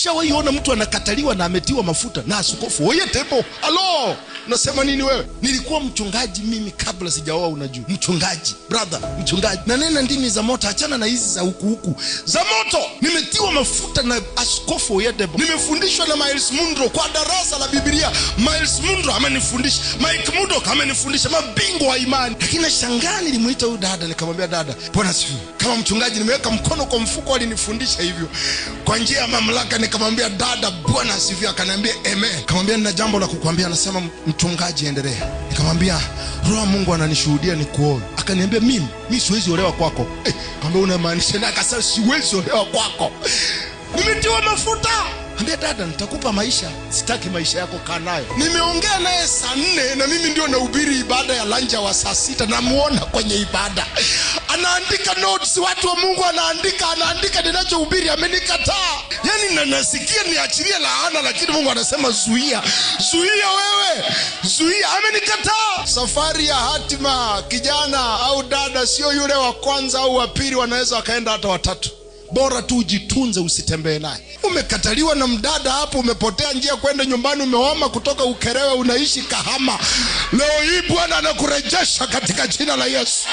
Shawaiona mtu anakataliwa na ametiwa mafuta na askofu. Oye tebo, alo, unasema nini wewe? Nilikuwa mchungaji mimi kabla sijaoa, unajua. Mchungaji, brother, mchungaji. Na nena ndimi za moto, achana na hizi za huku. Za moto, nimetiwa mafuta na askofu oye tebo. Nimefundishwa na Miles Munro kwa darasa la Biblia. Miles Munro amenifundisha, Mike Mudok amenifundisha, mabingwa wa imani. Lakini shangaa nilimuita huyu dada, nikamwambia dada, Bwana asifiwe. Kama mchungaji nimeweka mkono kwa mfuko, alinifundisha hivyo. Kwa njia ya mamlaka nikamwambia dada, Bwana asifiwe. Akaniambia amen. Nikamwambia nina jambo la kukuambia. Anasema mchungaji endelea. Nikamwambia Roho Mungu ananishuhudia nikuoe. Akaniambia mimi siwezi olewa kwako. Nikamwambia unamaanisha nini? Akasema siwezi olewa kwako. Nimetiwa mafuta. Ambia dada, nitakupa maisha, sitaki maisha yako kaa nayo. Nimeongea naye saa 4 na mimi ndio nahubiri ibada ya lanja wa saa 6. Namuona kwenye ibada anaandika notes, watu wa Mungu anaandika ninachohubiri. Amenikataa. Yani nasikia niachilie laana, lakini Mungu anasema zuia wewe, zuia. Amenikataa. Safari ya hatima, kijana au dada sio yule wa kwanza au wa pili, wanaweza wakaenda hata watatu. Bora tu ujitunze, usitembee naye. Umekataliwa na mdada hapo, umepotea njia kwenda nyumbani, umehama kutoka Ukerewe unaishi Kahama. Leo hii Bwana anakurejesha katika jina la Yesu.